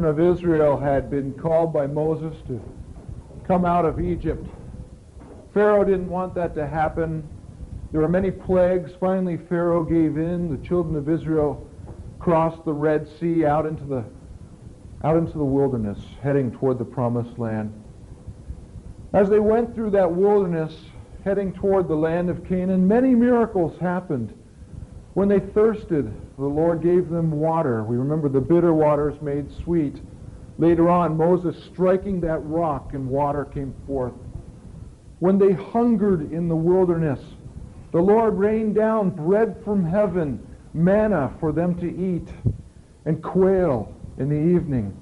children of Israel had been called by Moses to come out of Egypt. Pharaoh didn't want that to happen. There were many plagues. Finally, Pharaoh gave in. The children of Israel crossed the Red Sea out into the wilderness, heading toward the Promised Land. As they went through that wilderness, heading toward the land of Canaan, many miracles happened. When they thirsted, the Lord gave them water. We remember the bitter waters made sweet. Later on, Moses striking that rock and water came forth. When they hungered in the wilderness, the Lord rained down bread from heaven, manna for them to eat, and quail in the evening.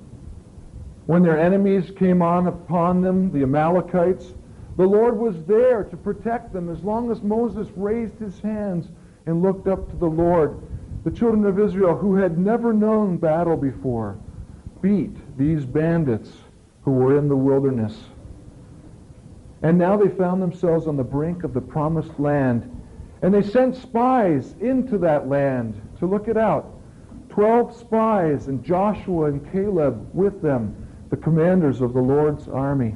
When their enemies came on upon them, the Amalekites, the Lord was there to protect them as long as Moses raised his hands and looked up to the Lord. The children of Israel, who had never known battle before, beat these bandits who were in the wilderness. And now they found themselves on the brink of the Promised Land. And they sent spies into that land to look it out. 12 spies, and Joshua and Caleb with them, the commanders of the Lord's army.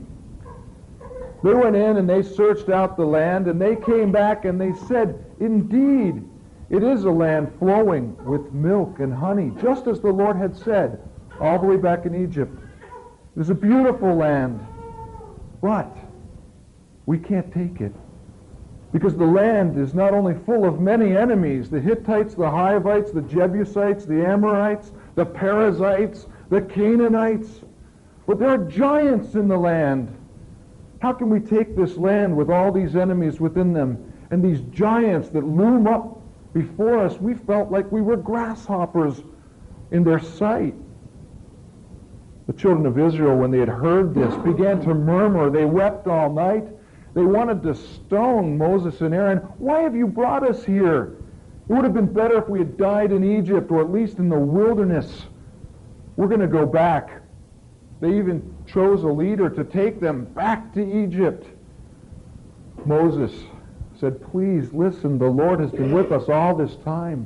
They went in and they searched out the land, and they came back and they said, "Indeed, it is a land flowing with milk and honey, just as the Lord had said all the way back in Egypt. It is a beautiful land, but we can't take it, because the land is not only full of many enemies, the Hittites, the Hivites, the Jebusites, the Amorites, the Perizzites, the Canaanites, but there are giants in the land. How can we take this land with all these enemies within them and these giants that loom up before us? We felt like we were grasshoppers in their sight." The children of Israel, when they had heard this, began to murmur. They wept all night. They wanted to stone Moses and Aaron. "Why have you brought us here? It would have been better if we had died in Egypt, or at least in the wilderness. We're going to go back." They even chose a leader to take them back to Egypt. Moses said, "Please listen, the Lord has been with us all this time."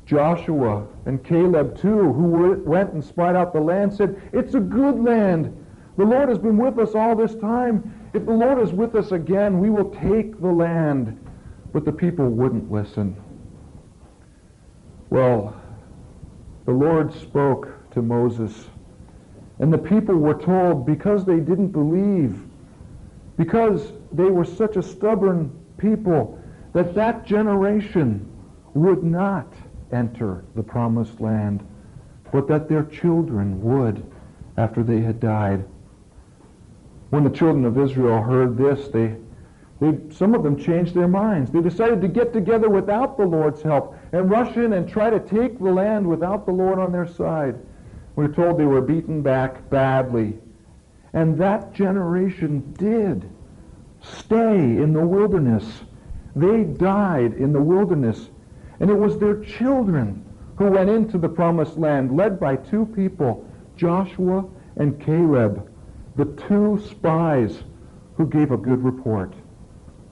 Joshua and Caleb too, who went and spied out the land, said, "It's a good land. The Lord has been with us all this time. If the Lord is with us again, we will take the land." But the people wouldn't listen. Well, the Lord spoke to Moses, and the people were told, because they didn't believe, because they were such a stubborn people, that that generation would not enter the Promised Land, but that their children would after they had died. When the children of Israel heard this, some of them changed their minds. They decided to get together without the Lord's help and rush in and try to take the land without the Lord on their side. We're told they were beaten back badly. And that generation did stay in the wilderness. They died in the wilderness. And it was their children who went into the Promised Land, led by two people, Joshua and Caleb, the two spies who gave a good report.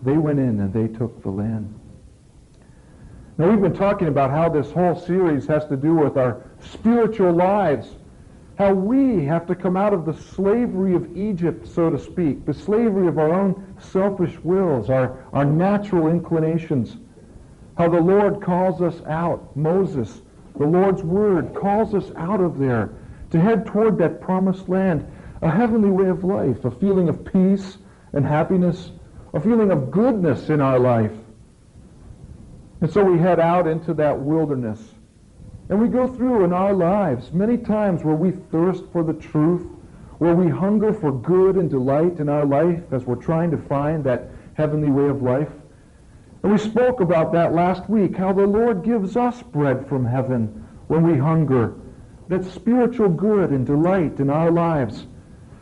They went in and they took the land. Now, we've been talking about how this whole series has to do with our spiritual lives, how we have to come out of the slavery of Egypt, so to speak, the slavery of our own selfish wills, our natural inclinations, how the Lord calls us out. Moses, the Lord's Word, calls us out of there to head toward that Promised Land, a heavenly way of life, a feeling of peace and happiness, a feeling of goodness in our life. And so we head out into that wilderness. And we go through in our lives many times where we thirst for the truth, where we hunger for good and delight in our life as we're trying to find that heavenly way of life. And we spoke about that last week, how the Lord gives us bread from heaven when we hunger, that spiritual good and delight in our lives.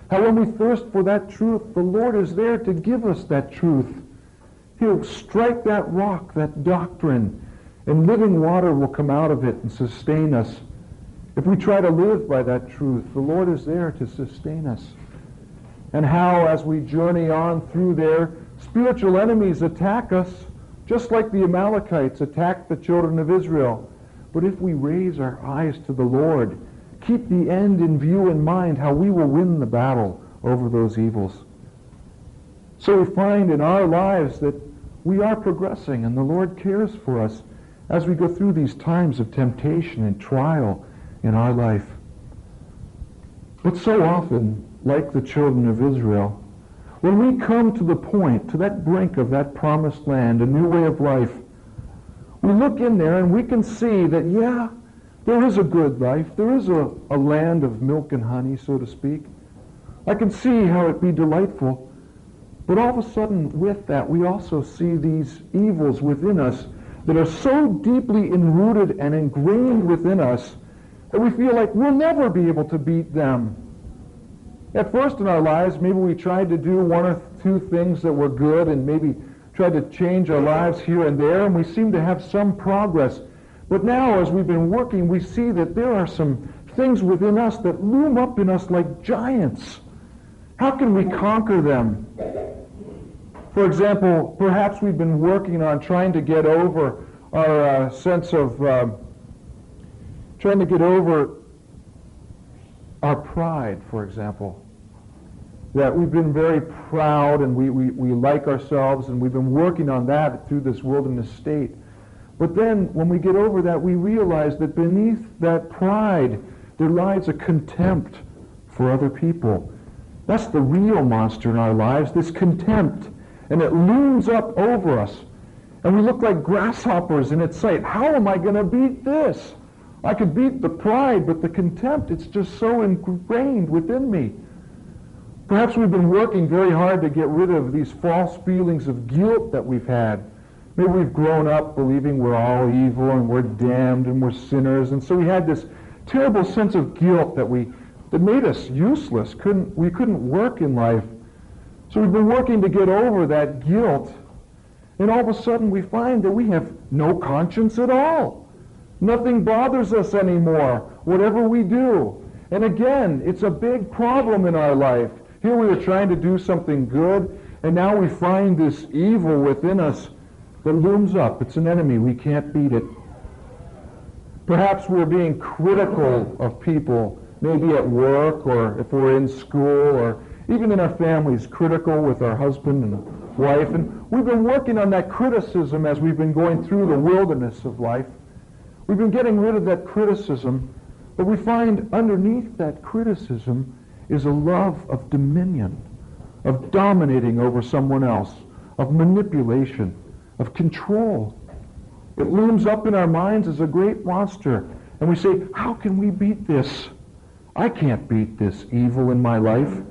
How when we thirst for that truth, the Lord is there to give us that truth. He'll strike that rock, that doctrine, and living water will come out of it and sustain us. If we try to live by that truth, the Lord is there to sustain us. And how, as we journey on through there, spiritual enemies attack us, just like the Amalekites attacked the children of Israel. But if we raise our eyes to the Lord, keep the end in view in mind, how we will win the battle over those evils. So we find in our lives that we are progressing, and the Lord cares for us as we go through these times of temptation and trial in our life. But so often, like the children of Israel, when we come to the point, to that brink of that promised land, a new way of life, we look in there and we can see that, yeah, there is a good life. There is a land of milk and honey, so to speak. I can see how it be delightful. But all of a sudden, with that, we also see these evils within us that are so deeply enrooted and ingrained within us that we feel like we'll never be able to beat them. At first in our lives, maybe we tried to do one or two things that were good and maybe tried to change our lives here and there, and we seem to have some progress. But now, as we've been working, we see that there are some things within us that loom up in us like giants. How can we conquer them? For example, perhaps we've been working on trying to get over our sense of, trying to get over our pride, for example. That we've been very proud and we like ourselves, and we've been working on that through this wilderness state. But then when we get over that, we realize that beneath that pride there lies a contempt for other people. That's the real monster in our lives, this contempt. And it looms up over us. And we look like grasshoppers in its sight. How am I going to beat this? I could beat the pride, but the contempt, it's just so ingrained within me. Perhaps we've been working very hard to get rid of these false feelings of guilt that we've had. Maybe we've grown up believing we're all evil and we're damned and we're sinners. And so we had this terrible sense of guilt that made us useless. We couldn't work in life. So we've been working to get over that guilt, and all of a sudden we find that we have no conscience at all. Nothing bothers us anymore, whatever we do. And again, it's a big problem in our life. Here we were trying to do something good, and now we find this evil within us that looms up. It's an enemy. We can't beat it. Perhaps we're being critical of people, maybe at work, or if we're in school, or even in our families, critical with our husband and wife. And we've been working on that criticism as we've been going through the wilderness of life. We've been getting rid of that criticism, but we find underneath that criticism is a love of dominion, of dominating over someone else, of manipulation, of control. It looms up in our minds as a great monster, and we say, how can we beat this? I can't beat this evil in my life.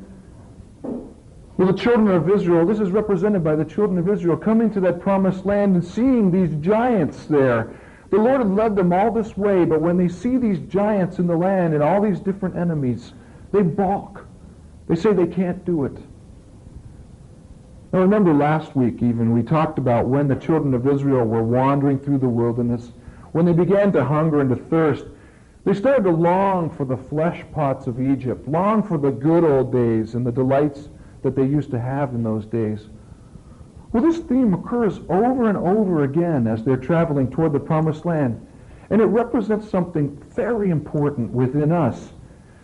Well, the children of Israel, this is represented by the children of Israel coming to that promised land and seeing these giants there. The Lord had led them all this way, but when they see these giants in the land and all these different enemies, they balk. They say they can't do it. Now remember last week even, we talked about when the children of Israel were wandering through the wilderness, when they began to hunger and to thirst, they started to long for the flesh pots of Egypt, long for the good old days and the delights that they used to have in those days. Well, this theme occurs over and over again as they're traveling toward the promised land. And it represents something very important within us.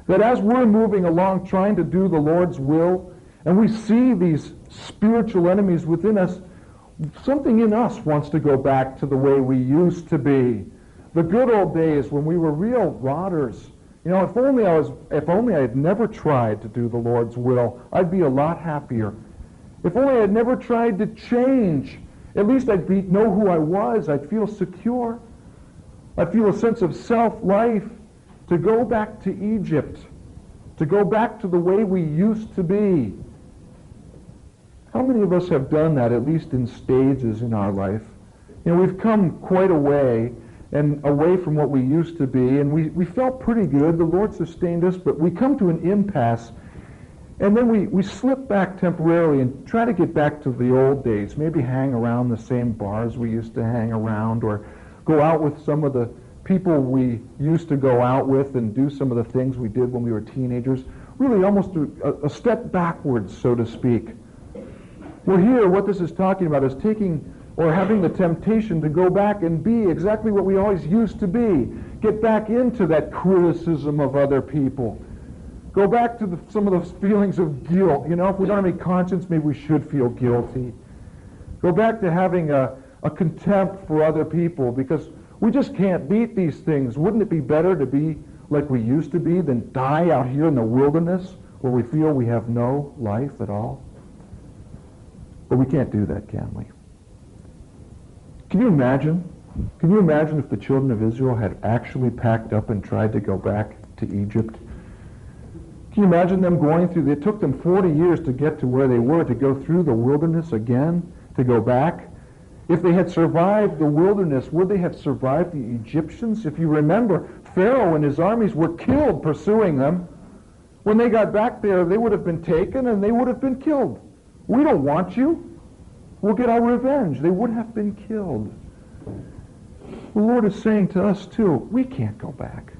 That as we're moving along trying to do the Lord's will, and we see these spiritual enemies within us, something in us wants to go back to the way we used to be. The good old days when we were real rotters. You know, if only I had never tried to do the Lord's will, I'd be a lot happier. If only I had never tried to change, at least I'd know who I was. I'd feel secure. I'd feel a sense of self-life. To go back to Egypt, to go back to the way we used to be. How many of us have done that, at least in stages in our life? You know, we've come quite a way, and away from what we used to be, and we felt pretty good. The Lord sustained us, but we come to an impasse, and then we slip back temporarily and try to get back to the old days, maybe hang around the same bars we used to hang around, or go out with some of the people we used to go out with and do some of the things we did when we were teenagers, really almost a step backwards, so to speak. Well, here, what this is talking about is taking or having the temptation to go back and be exactly what we always used to be. get back into that criticism of other people. Go back to some of those feelings of guilt. You know, if we don't have any conscience, maybe we should feel guilty. Go back to having a contempt for other people, because we just can't beat these things. Wouldn't it be better to be like we used to be than die out here in the wilderness where we feel we have no life at all? But we can't do that, can we? Can you imagine? Can you imagine if the children of Israel had actually packed up and tried to go back to Egypt? Can you imagine them going through? It took them 40 years to get to where they were, to go through the wilderness again, to go back. If they had survived the wilderness, would they have survived the Egyptians? If you remember, Pharaoh and his armies were killed pursuing them. When they got back there, they would have been taken and they would have been killed. We don't want you. We'll get our revenge. They would have been killed. The Lord is saying to us too, we can't go back.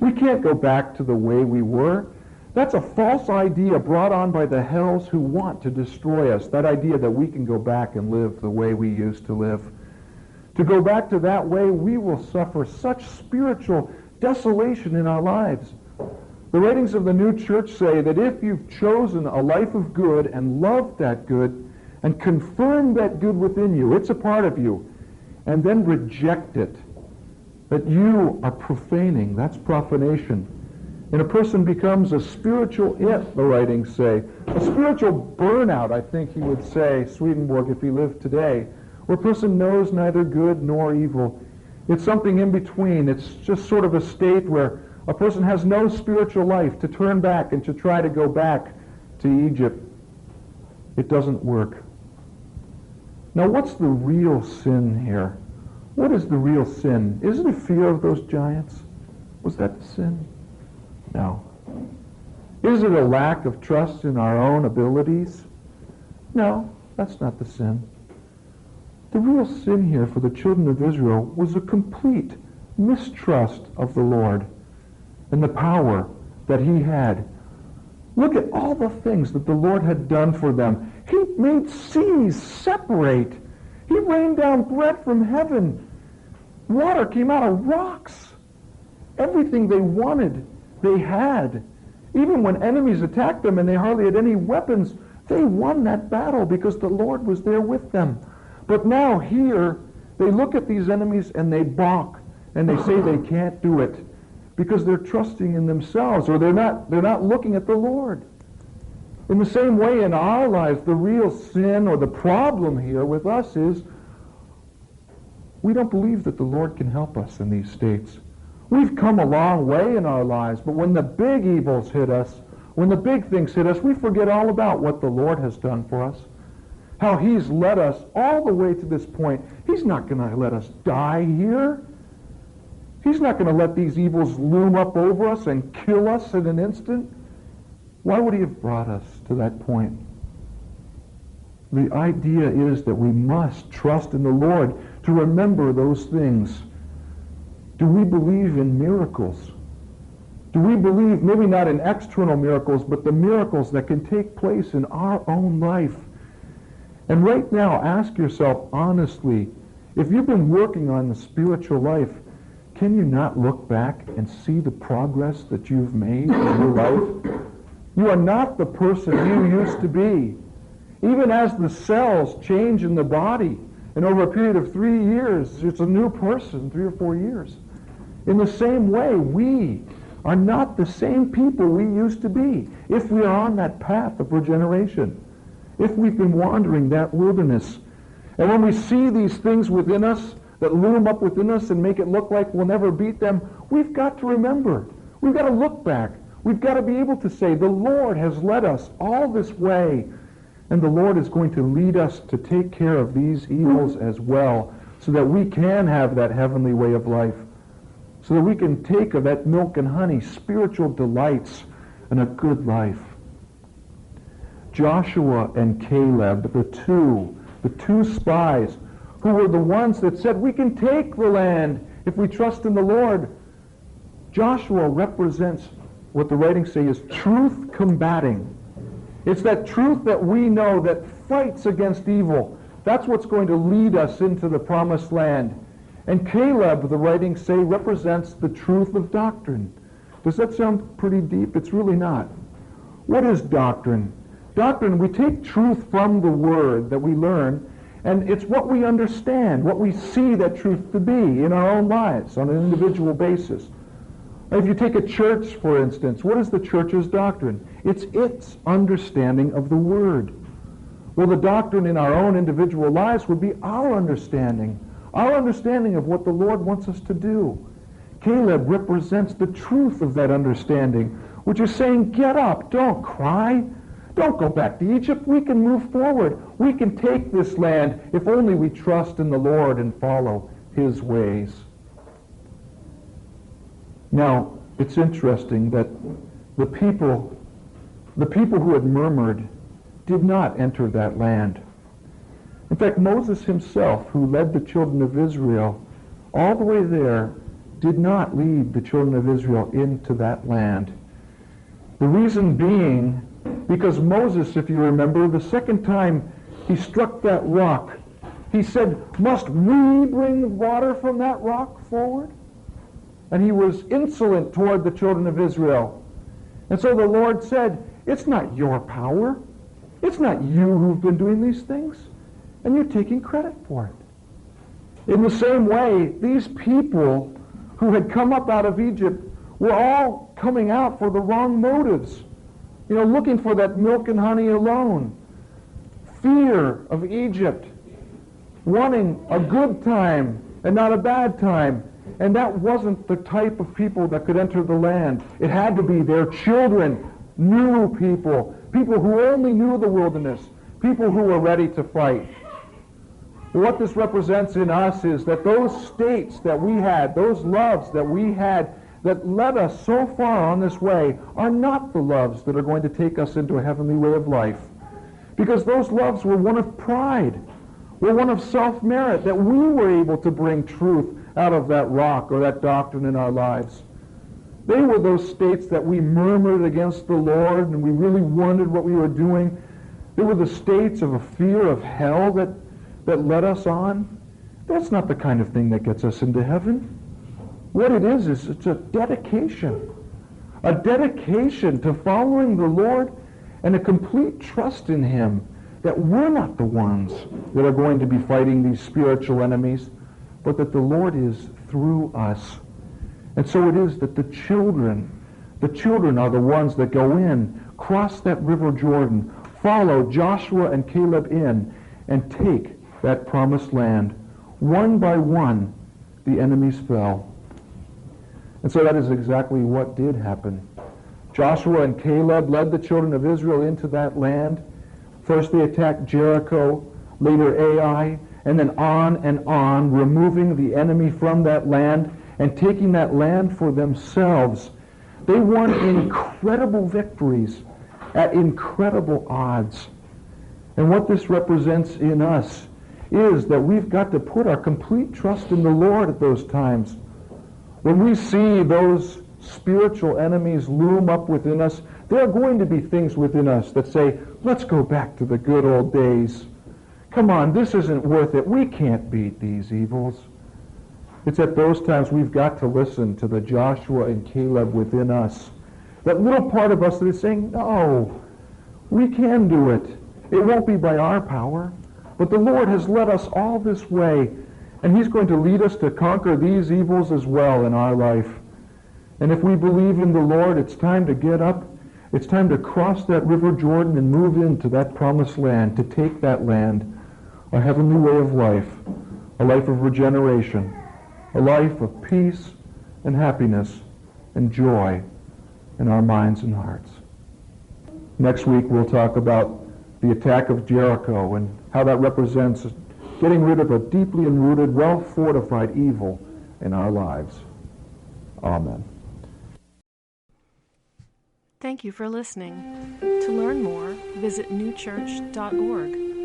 We can't go back to the way we were. That's a false idea brought on by the hells who want to destroy us. That idea that we can go back and live the way we used to live. To go back to that way, we will suffer such spiritual desolation in our lives. The writings of the new church say that if you've chosen a life of good and loved that good and confirmed that good within you, it's a part of you, and then reject it, that you are profaning. That's profanation. And a person becomes a spiritual it, the writings say. A spiritual burnout, I think he would say, Swedenborg, if he lived today, where a person knows neither good nor evil. It's something in between. It's just sort of a state where a person has no spiritual life to turn back and to try to go back to Egypt. It doesn't work. Now, what's the real sin here? What is the real sin? Is it a fear of those giants? Was that the sin? No. Is it a lack of trust in our own abilities? No, that's not the sin. The real sin here for the children of Israel was a complete mistrust of the Lord and the power that he had. Look at all the things that the Lord had done for them. He made seas separate. He rained down bread from heaven. Water came out of rocks. Everything they wanted, they had. Even when enemies attacked them and they hardly had any weapons, they won that battle because the Lord was there with them. But now here, they look at these enemies and they balk and they say they can't do it because they're trusting in themselves, or they're not looking at the Lord. In the same way in our lives, the real sin or the problem here with us is we don't believe that the Lord can help us in these states. We've come a long way in our lives, but when the big evils hit us, when the big things hit us, we forget all about what the Lord has done for us. How he's led us all the way to this point. He's not going to let us die here. He's not going to let these evils loom up over us and kill us in an instant. Why would he have brought us to that point? The idea is that we must trust in the Lord to remember those things. Do we believe in miracles? Do we believe, maybe not in external miracles, but the miracles that can take place in our own life? And right now, ask yourself honestly, if you've been working on the spiritual life, can you not look back and see the progress that you've made in your life? You are not the person you used to be. Even as the cells change in the body, and over a period of 3 years, it's a new person, 3 or 4 years. In the same way, we are not the same people we used to be if we are on that path of regeneration, if we've been wandering that wilderness. And when we see these things within us that loom up within us and make it look like we'll never beat them, we've got to remember. We've got to look back. We've got to be able to say, the Lord has led us all this way, and the Lord is going to lead us to take care of these evils as well, so that we can have that heavenly way of life, so that we can take of that milk and honey, spiritual delights, and a good life. Joshua and Caleb, the two spies, who were the ones that said, we can take the land if we trust in the Lord. Joshua represents what the writings say is truth combating. It's that truth that we know that fights against evil. That's what's going to lead us into the promised land. And Caleb, the writings say, represents the truth of doctrine. Does that sound pretty deep? It's really not. What is doctrine? Doctrine, we take truth from the Word that we learn, and it's what we understand, what we see that truth to be in our own lives on an individual basis. If you take a church, for instance, what is the church's doctrine? It's its understanding of the Word. Well, the doctrine in our own individual lives would be our understanding of what the Lord wants us to do. Caleb represents the truth of that understanding, which is saying, get up, don't cry, don't go back to Egypt. We can move forward. We can take this land if only we trust in the Lord and follow His ways. Now, it's interesting that the people who had murmured did not enter that land. In fact, Moses himself, who led the children of Israel all the way there, did not lead the children of Israel into that land. The reason being, because Moses, if you remember, the second time he struck that rock, he said, must we bring water from that rock forward? And he was insolent toward the children of Israel. And so the Lord said, it's not your power. It's not you who've been doing these things. And you're taking credit for it. In the same way, these people who had come up out of Egypt were all coming out for the wrong motives. Looking for that milk and honey alone. Fear of Egypt. Wanting a good time and not a bad time. And that wasn't the type of people that could enter the land. It had to be their children, new people who only knew the wilderness, people who were ready to fight. What this represents in us is that those states that we had, those loves that we had that led us so far on this way are not the loves that are going to take us into a heavenly way of life. Because those loves were one of pride, were one of self-merit, that we were able to bring truth out of that rock or that doctrine in our lives. They were those states that we murmured against the Lord and we really wondered what we were doing. They were the states of a fear of hell that led us on. That's not the kind of thing that gets us into heaven. What it is it's a dedication to following the Lord and a complete trust in Him that we're not the ones that are going to be fighting these spiritual enemies, but that the Lord is through us. And so it is that the children are the ones that go in, cross that river Jordan, follow Joshua and Caleb in, and take that promised land. One by one, the enemies fell. And so that is exactly what did happen. Joshua and Caleb led the children of Israel into that land. First they attacked Jericho, later Ai, and then on, removing the enemy from that land and taking that land for themselves. They won incredible victories at incredible odds. And what this represents in us is that we've got to put our complete trust in the Lord at those times. When we see those spiritual enemies loom up within us, there are going to be things within us that say, let's go back to the good old days. Come on, this isn't worth it. We can't beat these evils. It's at those times we've got to listen to the Joshua and Caleb within us. That little part of us that is saying, no, we can do it. It won't be by our power. But the Lord has led us all this way, and He's going to lead us to conquer these evils as well in our life. And if we believe in the Lord, it's time to get up. It's time to cross that river Jordan and move into that promised land, to take that land, a heavenly way of life, a life of regeneration, a life of peace and happiness and joy in our minds and hearts. Next week we'll talk about the attack of Jericho and how that represents getting rid of a deeply enrooted, well-fortified evil in our lives. Amen. Thank you for listening. To learn more, visit newchurch.org.